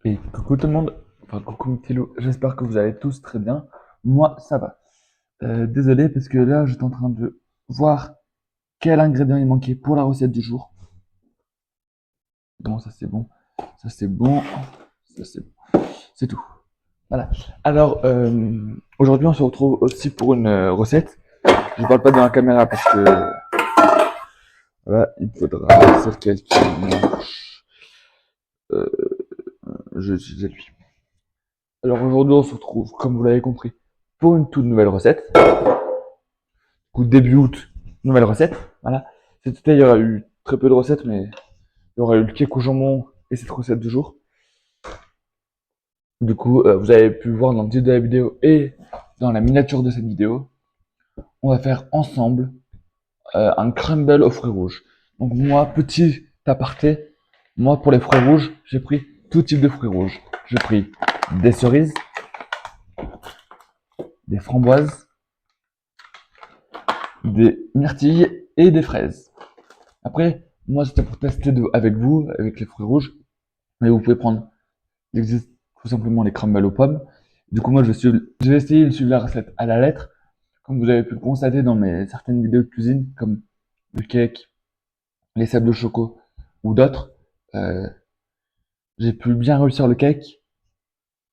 Et coucou tout le monde, enfin coucou Kilo, j'espère que vous allez tous très bien. Moi, ça va. Désolé parce que là, j'étais en train de voir quel ingrédient il manquait pour la recette du jour. Bon, ça c'est bon, ça c'est bon, ça c'est bon, c'est tout. Voilà. Alors, aujourd'hui, on se retrouve aussi pour une recette. Je ne parle pas dans la caméra parce que voilà, il faudra sur quelqu'un. Euh, je suis à lui. Alors aujourd'hui, on se retrouve, comme vous l'avez compris, pour une toute nouvelle recette. Coup début août, nouvelle recette. Voilà. Cet été, il y aura eu très peu de recettes, mais il y aura eu le cake au jambon et cette recette du jour. Du coup, vous avez pu voir dans le titre de la vidéo et dans la miniature de cette vidéo, on va faire ensemble un crumble aux fruits rouges. Donc moi, petit aparté, moi pour les fruits rouges, j'ai pris tout type de fruits rouges. J'ai pris des cerises, des framboises, des myrtilles et des fraises. Après, moi c'était pour tester avec vous, avec les fruits rouges, mais vous pouvez prendre, il existe tout simplement les crumbles aux pommes. Du coup, moi je vais essayer de suivre la recette à la lettre, comme vous avez pu le constater dans mes certaines vidéos de cuisine, comme le cake, les sables de choco ou d'autres. Euh, j'ai pu bien réussir le cake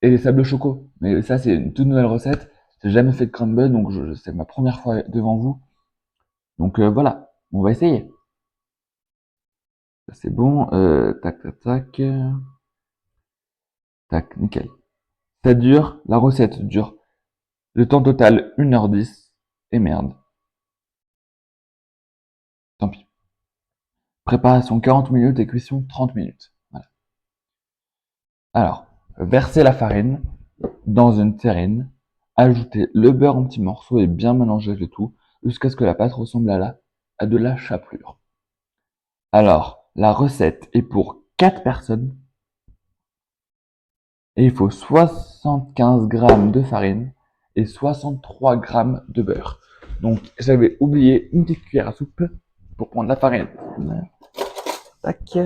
et les sables de choco. Mais ça, c'est une toute nouvelle recette. J'ai jamais fait de crumble, donc c'est ma première fois devant vous. Donc voilà, on va essayer. Ça, c'est bon. Tac, tac, tac. Tac, nickel. Ça dure, la recette dure. Le temps total, 1h10. Et merde, tant pis. Préparation 40 minutes et cuisson 30 minutes. Voilà. Alors, versez la farine dans une terrine. Ajoutez le beurre en petits morceaux et bien mélanger le tout jusqu'à ce que la pâte ressemble à de la chapelure. Alors, la recette est pour 4 personnes et il faut 75 grammes de farine et 63 grammes de beurre. Donc, j'avais oublié une petite cuillère à soupe pour prendre la farine. Tac.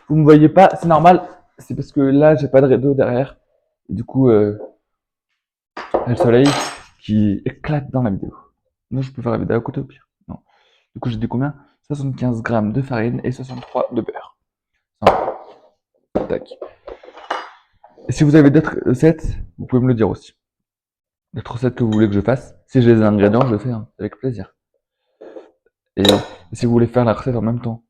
Vous me voyez pas, c'est normal. C'est parce que là, j'ai pas de rideau derrière. Et du coup, il y a le soleil qui éclate dans la vidéo. Moi, je peux faire la vidéo à côté au pire. Non. Du coup, j'ai dit combien? 75 grammes de farine et 63 de beurre. Tac. Et si vous avez d'autres recettes, vous pouvez me le dire aussi. D'autres recettes que vous voulez que je fasse. Si j'ai les ingrédients, je le fais hein, avec plaisir. Et si vous voulez faire la recette en même temps,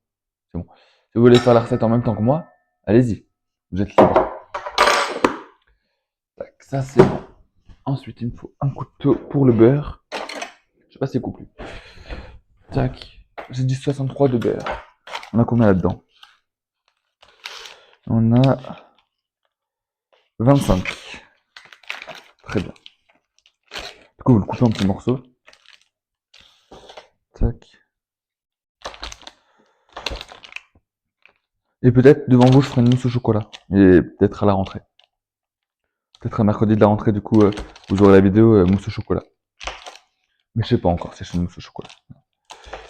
c'est bon. Si vous voulez faire la recette en même temps que moi, allez-y. Vous êtes libre. Tac, ça c'est bon. Ensuite, il me faut un couteau pour le beurre. Je sais pas si c'est couplé. Tac. J'ai dit 63 de beurre. On a combien là-dedans? On a 25. Très bien. Du coup, vous le coupez en petits morceaux. Tac. Et peut-être devant vous, je ferai une mousse au chocolat. Et peut-être à la rentrée. Peut-être à mercredi de la rentrée, du coup, vous aurez la vidéo mousse au chocolat. Mais je sais pas encore si je fais une mousse au chocolat.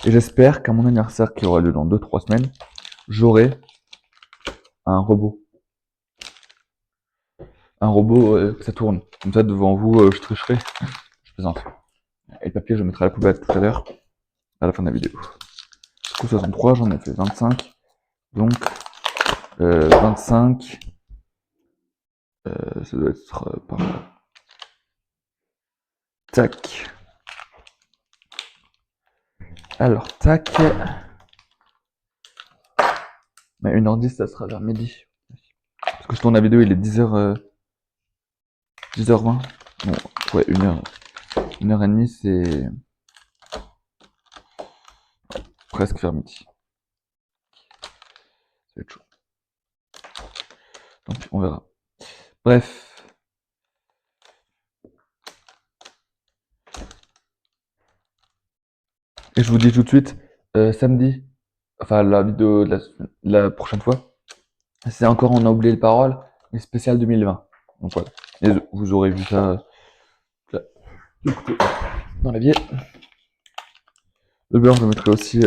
Et j'espère qu'à mon anniversaire, qui aura lieu dans 2-3 semaines, j'aurai un robot. Un robot que ça tourne. Comme ça, devant vous, je tricherai. Je plaisante. Et le papier, je le mettrai à la poubelle tout à l'heure, à la fin de la vidéo. Du coup, 63, j'en ai fait 25. Donc, 25, ça doit être par là. Tac. Alors, tac. Mais 1h10, ça sera vers midi. Parce que je tourne la vidéo, il est 10h, 10h20. Bon, ouais, 1h30, c'est presque vers midi. Ça va être chaud. Tant pis, on verra. Bref. Et je vous dis tout de suite, samedi, enfin la vidéo de la prochaine fois, c'est encore On a oublié les paroles, mais spécial 2020. Donc voilà. Et vous aurez vu ça là, dans la vie. Le beurre, je mettrai aussi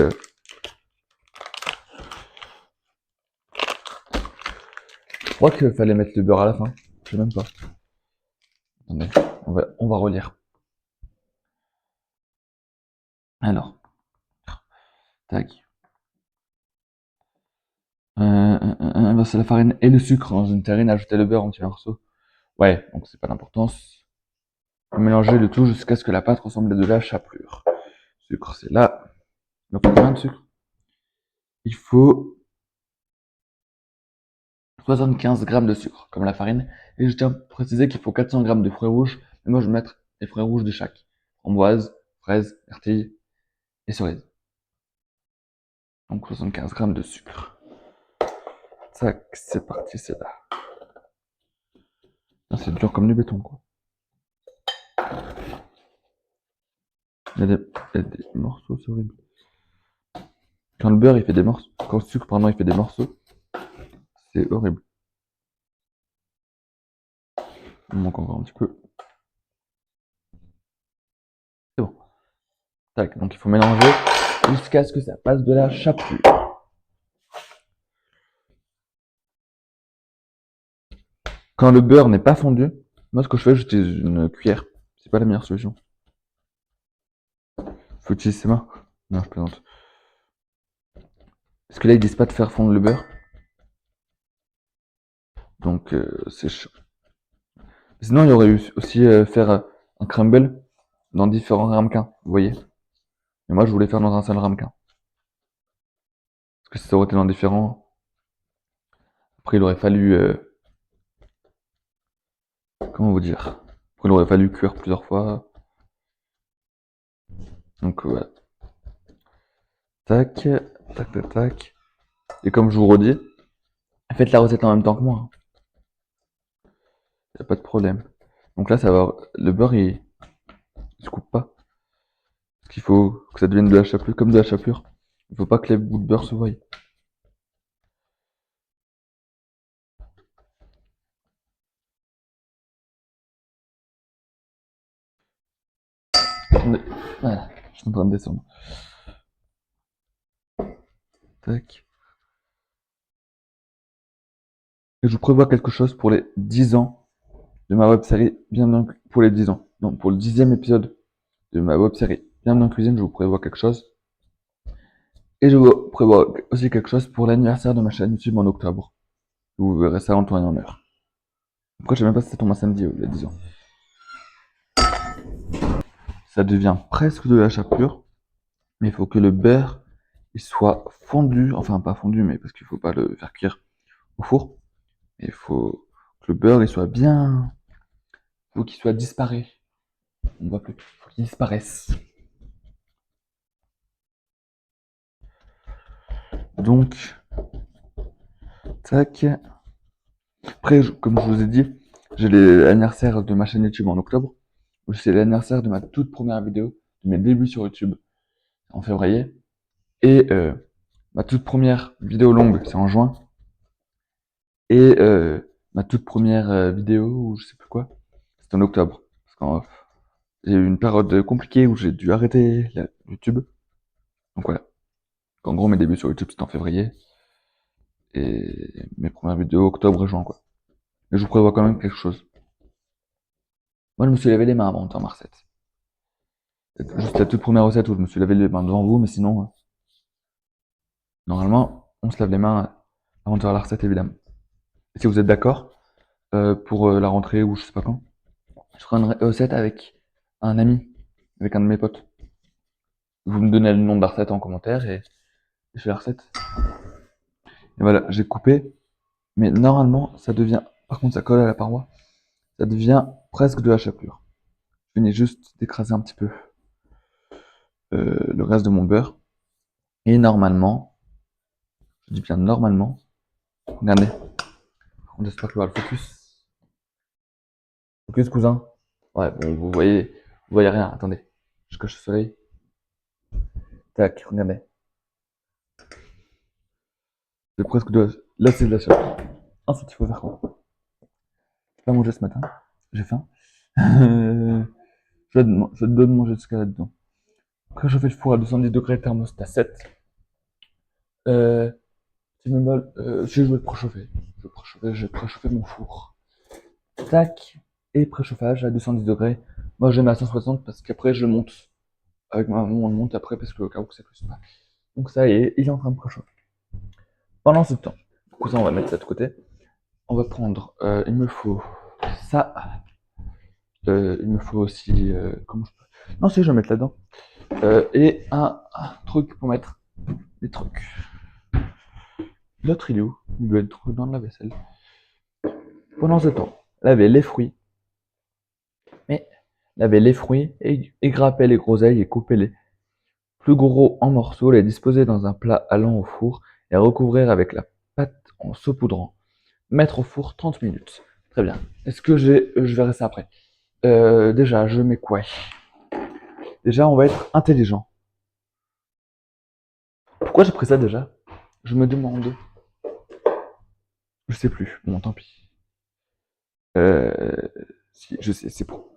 crois qu'il fallait mettre le beurre à la fin. Je sais même pas. Attendez, on va relire. Alors, tac. Verser la farine et le sucre dans une terrine, ajouter le beurre en petits morceaux. Ouais, donc c'est pas d'importance. Mélanger le tout jusqu'à ce que la pâte ressemble à de la chapelure. Sucre, c'est là. Il faut combien de sucre? Il faut 75 grammes de sucre, comme la farine. Et je tiens à préciser qu'il faut 400 grammes de fruits rouges. Et moi, je vais mettre les fruits rouges de chaque. Framboise, fraise, myrtille et cerise. Donc 75 grammes de sucre. Tac, c'est parti, c'est là. C'est dur comme du béton, quoi. Il y a des morceaux, c'est horrible. Quand le beurre, il fait des morceaux. Quand le sucre, pardon, il fait des morceaux, c'est horrible. Il me manque encore un petit peu. C'est bon. Tac, donc il faut mélanger jusqu'à ce que ça passe de la chapelure. Quand le beurre n'est pas fondu, moi ce que je fais, j'utilise une cuillère. C'est pas la meilleure solution. Faut utiliser ses mains. Non, je plaisante. Parce que là, ils disent pas de faire fondre le beurre. Donc, c'est chaud. Sinon, il y aurait eu aussi faire un crumble dans différents ramequins, vous voyez. Mais moi, je voulais faire dans un seul ramequin. Parce que si ça aurait été dans différents, après, il aurait fallu... comment vous dire? Après, il aurait fallu cuire plusieurs fois. Donc, voilà. Tac, tac, tac, tac. Et comme je vous redis, faites la recette en même temps que moi. Y a pas de problème. Donc là, ça va... Le beurre, il se coupe pas. Parce qu'il faut que ça devienne de la chapelure, comme de la chapelure. Il faut pas que les bouts de beurre se voient. Attendez. Voilà, je suis en train de descendre. Tac. Et je vous prévois quelque chose pour les 10 ans de ma web série Bienvenue pour les 10 ans. Donc pour le 10e épisode de ma web série Bienvenue en cuisine, je vous prévois quelque chose. Et je vous prévois aussi quelque chose pour l'anniversaire de ma chaîne YouTube en octobre. Vous verrez ça en temps et en heure. Après, je sais même pas si ça tombe un samedi il y a 10 ans. Ça devient presque de la chapelure, mais il faut que le beurre il soit fondu, enfin pas fondu, mais parce qu'il faut pas le faire cuire au four. Et il faut que le beurre il soit bien, il faut qu'il soit disparu. On voit plus, il faut qu'il disparaisse. Donc, tac. Après, comme je vous ai dit, j'ai l'anniversaire de ma chaîne YouTube en octobre. C'est l'anniversaire de ma toute première vidéo, de mes débuts sur YouTube en février. Et ma toute première vidéo longue, c'est en juin. Et ma toute première vidéo, ou je sais plus quoi, c'est en octobre. Parce que j'ai eu une période compliquée où j'ai dû arrêter YouTube. Donc voilà. En gros, mes débuts sur YouTube, c'était en février. Et mes premières vidéos, octobre et juin, quoi. Mais je vous prévois quand même quelque chose. Moi, je me suis lavé les mains avant de faire ma recette. C'est juste la toute première recette où je me suis lavé les mains devant vous, mais sinon, normalement, on se lave les mains avant de faire la recette, évidemment. Et si vous êtes d'accord, pour la rentrée ou je sais pas quand, je ferai une recette avec un ami, avec un de mes potes. Vous me donnez le nom de la recette en commentaire et je fais la recette. Et voilà, j'ai coupé, mais normalement, ça devient, par contre, ça colle à la paroi, ça devient presque de la chapelure. Je venais juste d'écraser un petit peu le reste de mon beurre. Et normalement, je dis bien normalement, regardez, on espère que le focus. Focus, cousin. Ouais, bon, vous voyez rien, attendez, je cache le soleil. Tac, regardez. C'est presque de la... Là, c'est de la chapelure. Ensuite, il faut faire quoi? J'ai pas mangé ce matin, j'ai faim. Je dois manger jusqu'à là-dedans. Quand je fais le four à 210 degrés, thermostat 7, Si je vais le préchauffer. Je vais préchauffer mon four. Tac. Et préchauffage à 210 degrés. Moi, je le mets à 160 parce qu'après, je le monte. Avec ma maman, on le monte après parce que au cas où ça cuise pas. Donc ça y est, il est en train de préchauffer. Pendant ce temps, du coup, ça, on va mettre ça de côté. On va prendre, il me faut ça. Il me faut aussi, comment je peux... Non, si, je vais mettre là-dedans. Et un truc pour mettre des trucs. L'autre, il est où? Il doit être dans la vaisselle. Pendant ce temps, laver les fruits. Mais laver les fruits et grapper les groseilles et couper les plus gros en morceaux, les disposer dans un plat allant au four et recouvrir avec la pâte en saupoudrant. Mettre au four 30 minutes. Très bien. Est-ce que je verrai ça après. Déjà, je mets quoi? Déjà, on va être intelligent. Pourquoi j'ai pris ça déjà? Je me demande. Je sais plus. Bon, tant pis. Euh, si, je sais, c'est pour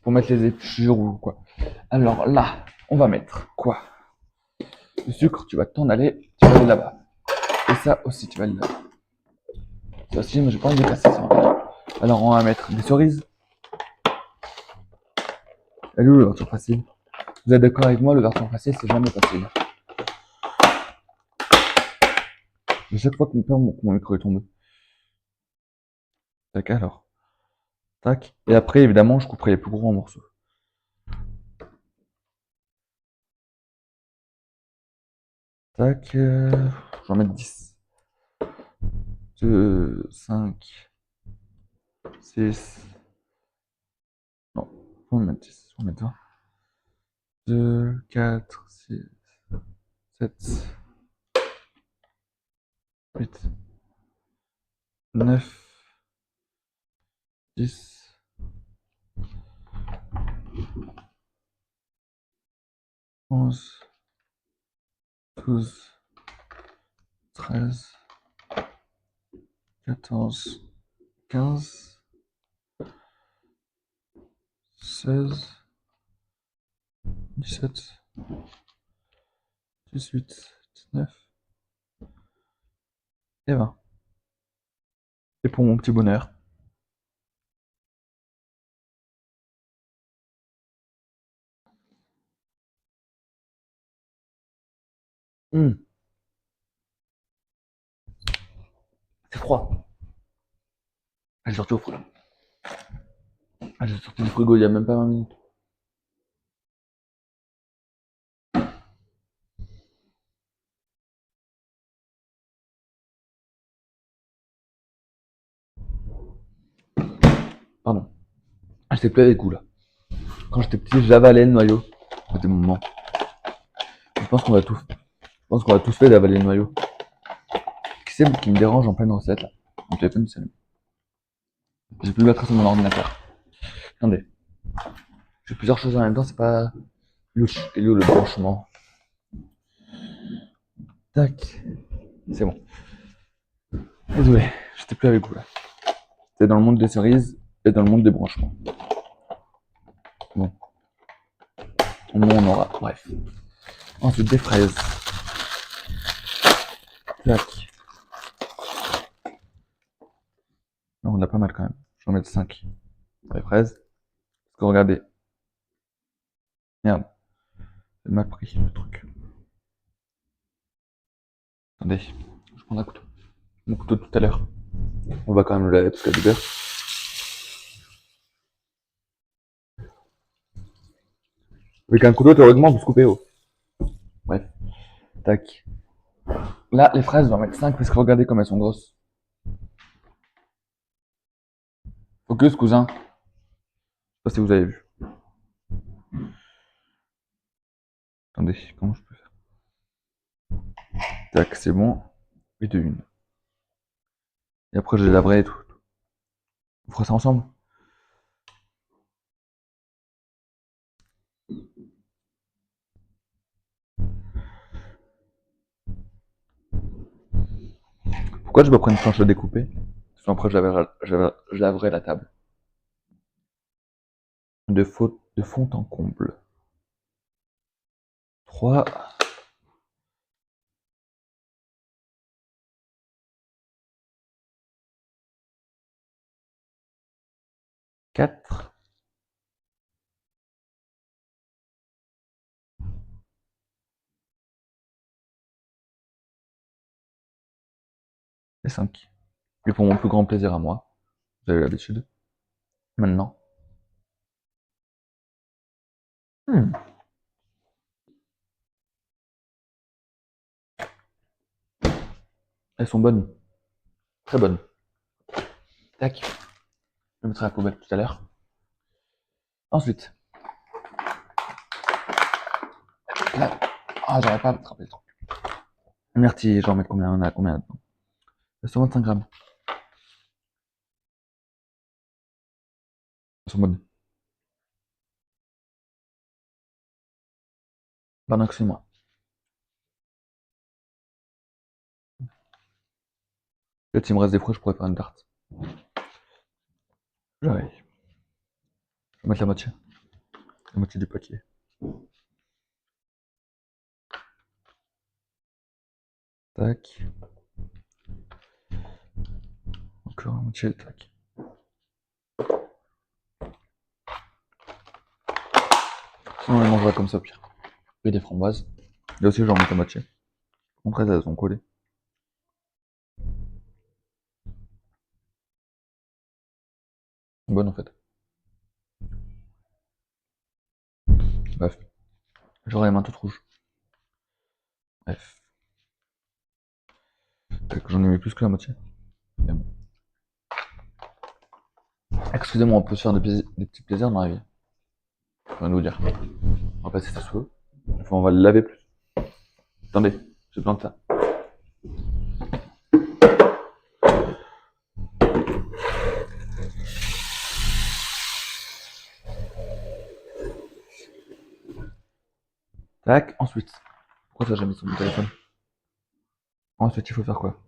mettre les épluchures ou quoi. Alors là, on va mettre quoi? Le sucre, tu vas t'en aller, tu vas aller là-bas. Et ça aussi, tu vas aller là-bas. Ça aussi, mais j'ai pas envie de casser ça. Alors, on va mettre des cerises. Elle est où l'ouverture facile? Vous êtes d'accord avec moi, l'ouverture facile, c'est jamais facile. À chaque fois que mon micro est tombé. Tac, alors. Tac. Et après, évidemment, je couperai les plus gros en morceaux. Tac. Je vais en mettre 10. 2, 5, 6. Non, faut en mettre 10. Faut en mettre 20. 2, 4, 6, 7, 8, 9, 10, 11, 12, 13, 14, 15, 16, 17, 18, 19 et 20. Et pour mon petit bonheur. C'est froid. Elle est sortie au frigo. Elle est sortie du frigo il y a même pas 20 minutes. Pardon. Ah, j'étais plus avec vous là. Quand j'étais petit, j'avalais le noyau. C'était mon moment. Je pense qu'on a tous fait d'avaler le noyau. Qui c'est qui me dérange en pleine recette là? Mon téléphone c'est. J'ai plus le batterie sur mon ordinateur. Attendez. J'ai plusieurs choses en même temps, c'est pas. Il est où le branchement? Tac. C'est bon. Désolé, j'étais plus avec vous là. C'était dans le monde des cerises et dans le monde des branchements. Bon. Au moins on aura. Bref. Ensuite des fraises. Tac. Non, on a pas mal quand même. Je vais en mettre 5. Les fraises. Parce que regardez. Merde. J'ai mal pris le truc. Attendez. Je prends un couteau. Mon couteau de tout à l'heure. On va quand même le laver parce qu'il y a du beurre. Avec un couteau, théoriquement, on peut se couper haut. Bref. Tac. Là, les fraises, je vais en mettre 5 parce que regardez comme elles sont grosses. Focus, cousin. Je sais pas si vous avez vu. Attendez, comment je peux faire? Tac, c'est bon. Et de une. Et après, je les laverai et tout. On fera ça ensemble. Pourquoi je me prends une planche à découper? Parce qu'après, je laverai la table. De fond en comble. 3. 4 et 5. Et pour mon plus grand plaisir à moi, vous avez l'habitude, maintenant. Hmm, elles sont bonnes, très bonnes. Tac, je les mettrai à la poubelle tout à l'heure. Ensuite, là, j'arrive pas à attraper le truc. Myrtille, j'en mets combien? On a combien là-dedans? 125 grammes. Elles sont bonnes. Pardon, excusez-moi. Peut-être s'il me reste des fruits, je pourrais faire une tarte. Ouais. Je vais mettre la moitié du paquet. Tac. Encore la moitié, tac. Sinon, on les mangera comme ça au pire. Et des framboises. Là aussi, j'en mets la moitié. En fait, elles sont collées. Bonnes en fait. Bref. J'aurai les mains toutes rouges. Bref. Tac, j'en ai mis plus que la moitié. Mais bon. Excusez-moi, on peut se faire des petits plaisirs dans la vie. Je viens de vous dire. On va passer ça sous l'eau. Enfin, on va le laver plus. Attendez, je plante ça. Tac, ensuite. Pourquoi ça j'ai mis sur mon téléphone? Ensuite, il faut faire quoi?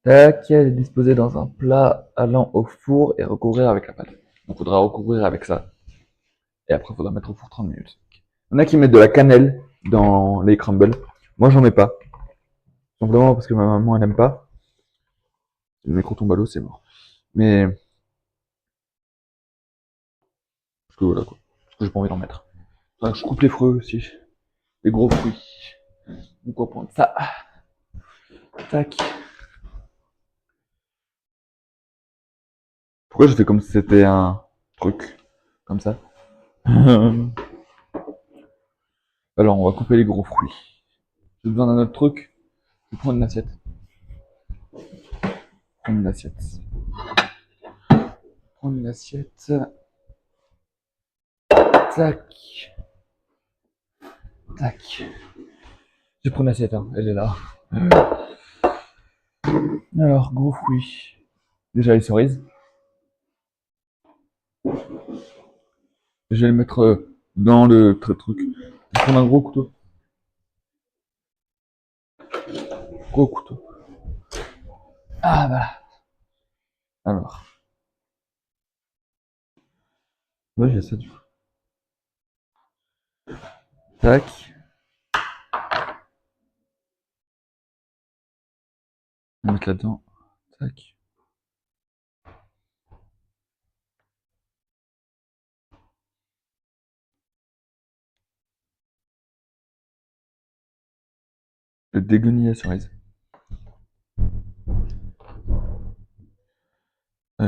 Tac, elle est disposée dans un plat allant au four et recouvrir avec la pâte. Donc, il faudra recouvrir avec ça. Et après, il faudra mettre au four 30 minutes. Il y en a qui mettent de la cannelle dans les crumbles. Moi, j'en mets pas. Simplement parce que ma maman, elle aime pas. Si le micro tombe à l'eau, c'est mort. Mais, parce que voilà quoi. Parce que j'ai pas envie d'en mettre. Faudra que je coupe les fruits aussi. Les gros fruits. Donc, on va prendre ça. Tac. Pourquoi je fais comme si c'était un truc? Comme ça. Alors, on va couper les gros fruits. J'ai besoin d'un autre truc. Je vais prendre une assiette. Prendre une assiette. Prendre une assiette. Tac. Tac. Je prends une assiette, hein. Elle est là. Alors, gros fruits. Déjà les cerises. Je vais les mettre dans le truc. Je vais prendre un gros couteau. Gros couteau. Ah bah. Alors. Ouais, j'ai ça du coup. Tac. On va mettre là-dedans. Tac. Le dégueniller la cerise.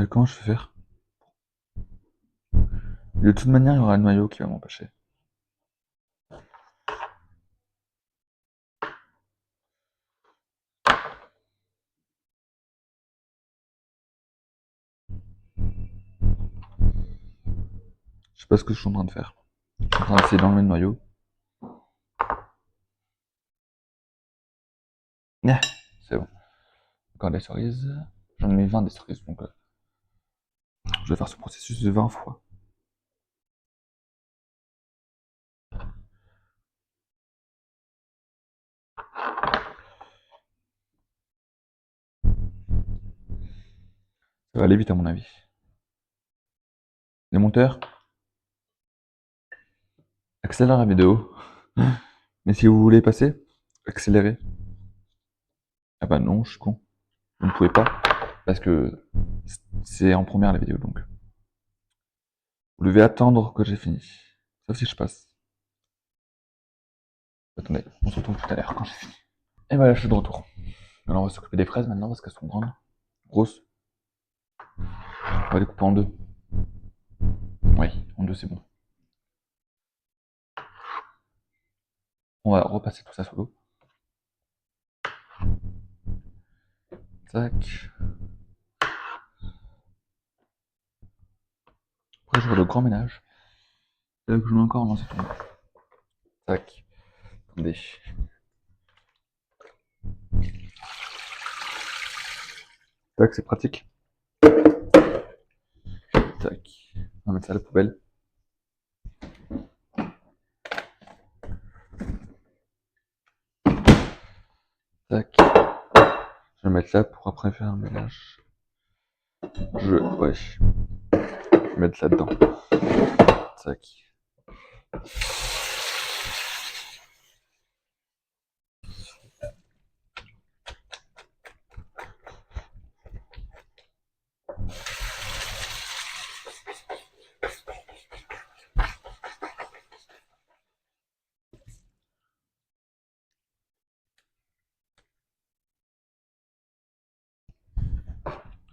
Comment je vais faire? De toute manière, il y aura le noyau qui va m'empêcher. Je sais pas ce que je suis en train de faire. Je suis en train d'essayer d'enlever le noyau. Ah, c'est bon. Encore des cerises. J'en ai mis 20 des cerises, donc je vais faire ce processus de 20 fois. Ça va aller vite à mon avis. Les monteurs, accélère la vidéo. Mais si vous voulez passer, accélérez. Ah bah non, je suis con. Vous ne pouvez pas. Parce que C'est en première la vidéo donc. Vous devez attendre que j'ai fini. Sauf si je passe. Attendez, on se retrouve tout à l'heure quand j'ai fini. Et voilà, je suis de retour. Alors on va s'occuper des fraises maintenant parce qu'elles sont grandes, grosses. On va les couper en deux. Oui, en deux c'est bon. On va repasser tout ça sous l'eau. Tac. Après je vois le grand ménage. C'est là que je mets encore, non c'est tombé. Tac. Attendez. Tac, c'est pratique. Tac. On va mettre ça à la poubelle. Tac. Je vais mettre là pour après faire un ménage. Ouais. Je vais mettre là-dedans. Tac.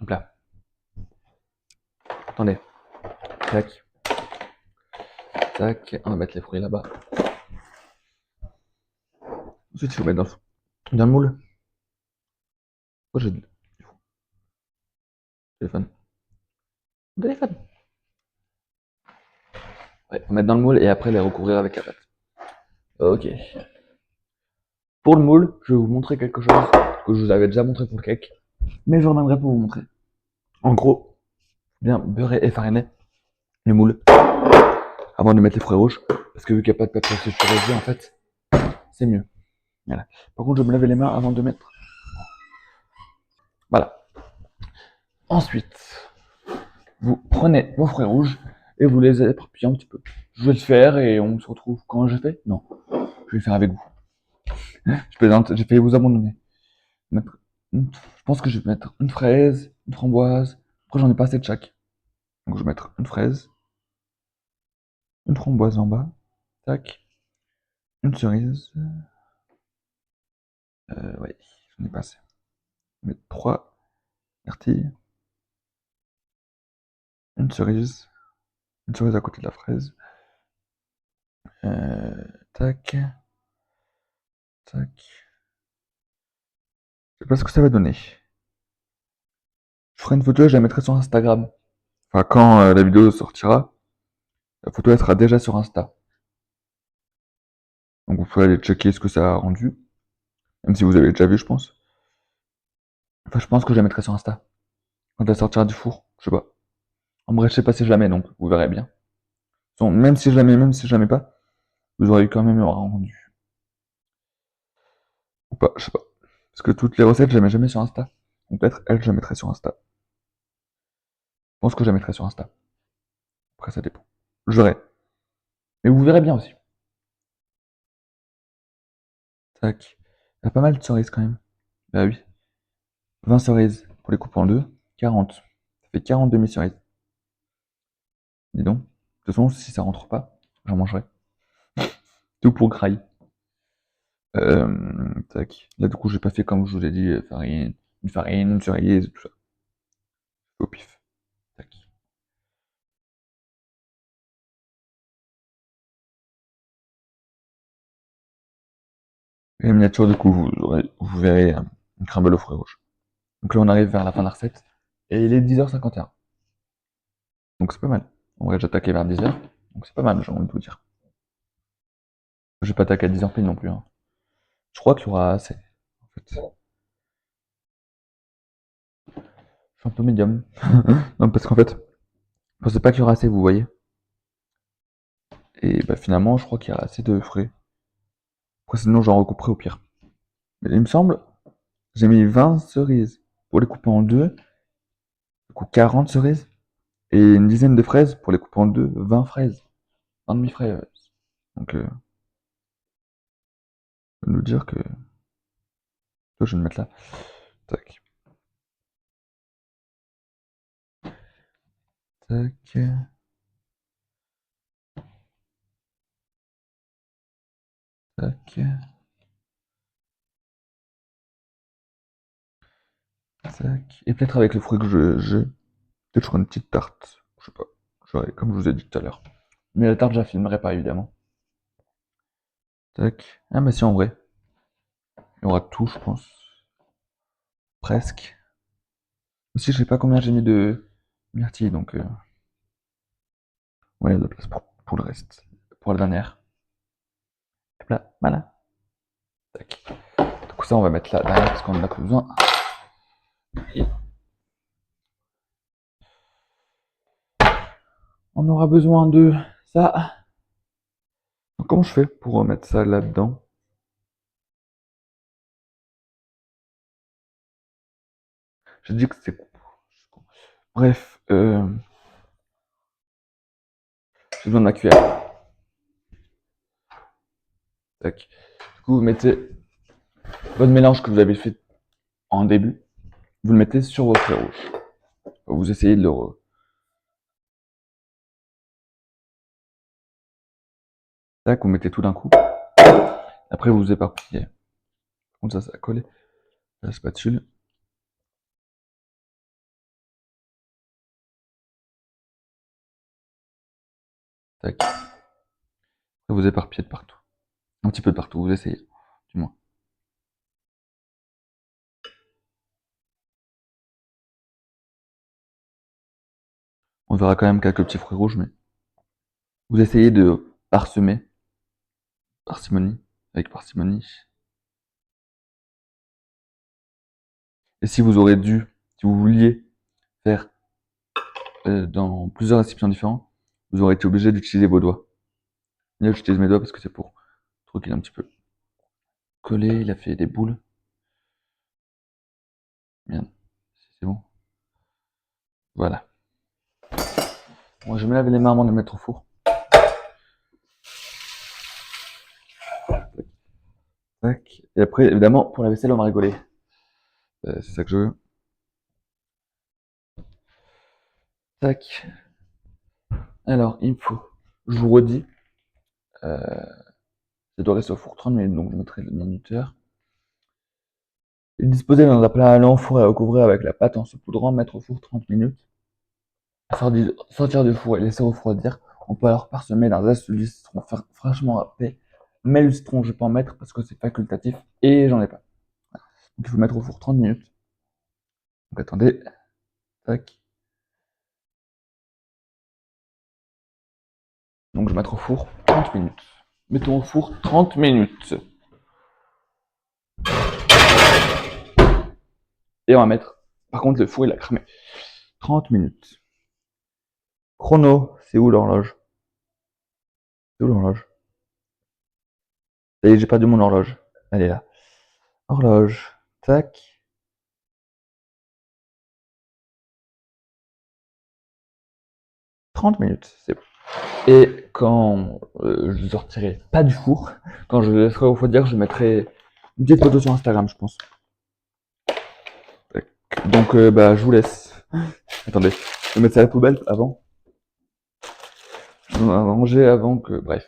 Hop là. Attendez. Tac. Tac. On va mettre les fruits là-bas. Ensuite, il faut mettre dans le moule. Oh, j'ai le téléphone. Téléphone. Ouais, faut mettre dans le moule et après les recouvrir avec la pâte. Ok. Pour le moule, je vais vous montrer quelque chose que je vous avais déjà montré pour le cake. Mais je reviendrai pour vous montrer. En gros, bien beurrer et fariner le moule avant de mettre les fruits rouges. Parce que vu qu'il n'y a pas de papier sulfurisé, en fait, c'est mieux. Voilà. Par contre, je vais me laver les mains avant de mettre. Voilà. Ensuite, vous prenez vos fruits rouges et vous les éparpillez un petit peu. Je vais le faire et on se retrouve quand je fais. Non, je vais le faire avec vous. Je plaisante, j'ai failli vous abandonner. Je pense que je vais mettre une fraise, une framboise. Après, j'en ai pas assez de chaque. Donc, je vais mettre une fraise, une framboise en bas. Tac. Une cerise. Ouais, j'en ai pas assez. Je vais mettre 3 myrtilles. Une cerise. Une cerise à côté de la fraise. Tac. Tac. Je sais pas ce que ça va donner. Je ferai une photo et je la mettrai sur Instagram. Enfin, quand la vidéo sortira, la photo elle sera déjà sur Insta. Donc vous pouvez aller checker ce que ça a rendu. Même si vous avez déjà vu, je pense. Enfin, je pense que je la mettrai sur Insta. Quand elle sortira du four. Je sais pas. En bref, je sais pas si je la mets, donc vous verrez bien. Même si je la mets, même si je la mets pas, vous aurez quand même un rendu. Ou pas, je sais pas. Parce que toutes les recettes, je les mets jamais sur Insta. Donc peut-être elle, je la mettrai sur Insta. Je pense que je la mettrai sur Insta. Après, ça dépend. Je verrai. Mais vous verrez bien aussi. Tac. Il y a pas mal de cerises quand même. Bah oui. 20 cerises pour les couper en deux. 40. Ça fait 40 demi-cerises. Dis donc. De toute façon, si ça rentre pas, j'en mangerai. Tout pour graille. Tac. Là, du coup, j'ai pas fait comme je vous ai dit, farine, une cerise, tout ça. Au pif. Tac. Et la miniature, du coup, vous verrez une crumble aux fruits rouges. Donc là, on arrive vers la fin de la recette. Et il est 10h51. Donc c'est pas mal. En vrai, j'attaquais vers 10h. Donc c'est pas mal, j'ai envie de vous dire. Je vais pas attaquer à 10h pile non plus. Hein. Je crois qu'il y aura assez. En fait. Je suis un peu médium. Non, parce qu'en fait, je pensais pas qu'il y aura assez, vous voyez. Et bah finalement, je crois qu'il y aura assez de fruits. Après, sinon, j'en recouperai au pire. Mais il me semble, j'ai mis 20 cerises pour les couper en deux. Du coup, 40 cerises. Et une dizaine de fraises pour les couper en deux. 20 fraises. 20 demi-fraises. Donc, je vais nous dire que. Toi, je vais le mettre là. Tac. Tac. Tac. Tac. Et peut-être avec le fruit que peut-être je ferai une petite tarte. Je sais pas. Comme je vous ai dit tout à l'heure. Mais la tarte, je la filmerai pas, évidemment. Tac. Ah, mais si, en vrai. Il y aura tout, je pense. Presque. Aussi, je sais pas combien j'ai mis de myrtilles, donc ouais, il y a de la place pour le reste. Pour la dernière. Hop là, voilà. Tac. Du coup, ça, on va mettre là derrière parce qu'on en a plus besoin. Et on aura besoin de ça. Donc, comment je fais pour remettre ça là-dedans? J'ai dit que c'était. Bref, j'ai besoin de ma cuillère. Tac. Du coup, vous mettez votre mélange que vous avez fait en début. Vous le mettez sur vos fruits rouges. Vous essayez de le. Tac, vous mettez tout d'un coup. Après, vous éparpillez. Comme ça a collé. La spatule. Tac. Après, vous éparpillez de partout. Un petit peu de partout, vous essayez. Du moins. On verra quand même quelques petits fruits rouges, mais vous essayez de parsemer. Parcimonie. Avec parcimonie. Et si vous aurez dû, si vous vouliez faire dans plusieurs récipients différents, vous aurez été obligé d'utiliser vos doigts. Là, j'utilise mes doigts parce que c'est pour le truc, il est un petit peu collé, il a fait des boules. Bien, c'est bon. Voilà. Moi, je me lave les mains avant de les mettre au four. Tac. Et après, évidemment, pour la vaisselle, on va rigoler. C'est ça que je veux. Tac. Alors, il me faut. Je vous redis. Ça doit rester au four 30 minutes, donc je mettrai le minuteur. Disposer dans un plat allant, four et recouvrir avec la pâte en saupoudrant, mettre au four 30 minutes. Sortir du four et laisser refroidir. On peut alors parsemer d'un zeste de citron fraîchement râpé. Mais le citron, je peux en mettre parce que c'est facultatif et j'en ai pas. Donc il faut mettre au four 30 minutes. Donc attendez. Tac. Donc je vais mettre au four 30 minutes. Mettons au four 30 minutes. Et on va mettre. Par contre, le four il a cramé. 30 minutes. Chrono, c'est où l'horloge? C'est où l'horloge? Ça y est, j'ai perdu mon horloge. Elle est là. Horloge. Tac. 30 minutes, c'est bon. Et quand je ne sortirai pas du four, quand je le laisserai refroidir, je mettrai une petite photo sur Instagram, je pense. Tac. Donc, bah, je vous laisse. Attendez, je vais mettre ça à la poubelle avant. Je vais manger avant que. Bref.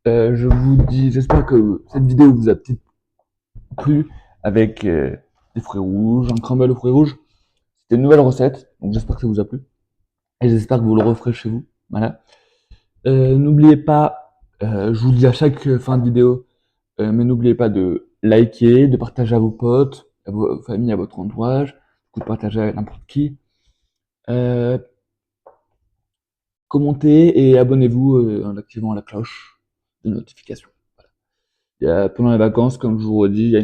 Je vous dis, j'espère que cette vidéo vous a peut-être plu avec des fruits rouges, un crumble aux fruits rouges. C'était une nouvelle recette, donc j'espère que ça vous a plu. Et j'espère que vous le referez chez vous. Voilà. N'oubliez pas, je vous le dis à chaque fin de vidéo, mais n'oubliez pas de liker, de partager à vos potes, à vos familles, à votre entourage, de partager à n'importe qui. Euh, Commentez et abonnez-vous en activant la cloche de notification. Pendant les vacances, comme je vous redis, il y a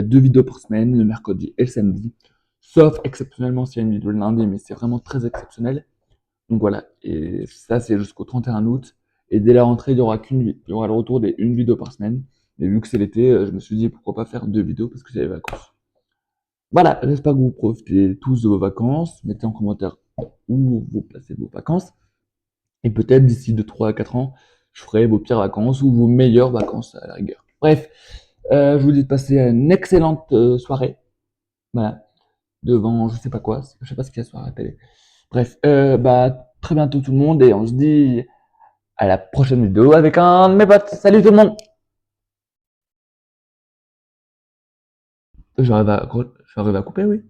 2 vidéos par semaine, le mercredi et le samedi. Sauf exceptionnellement s'il y a une vidéo le lundi, mais c'est vraiment très exceptionnel. Donc voilà, et ça c'est jusqu'au 31 août. Et dès la rentrée, il y aura le retour des une vidéo par semaine. Mais vu que c'est l'été, je me suis dit pourquoi pas faire 2 vidéos parce que c'est les vacances. Voilà, j'espère que vous profitez tous de vos vacances. Mettez en commentaire où vous passez vos vacances. Et peut-être d'ici de 3 à 4 ans, je ferai vos pires vacances ou vos meilleures vacances à la rigueur. Bref, je vous dis de passer une excellente soirée. Voilà, devant je sais pas quoi, je sais pas ce qu'il y a ce soir à la télé. Bref, bah très bientôt tout le monde et on se dit à la prochaine vidéo avec un de mes potes. Salut tout le monde! J'arrive à couper, oui.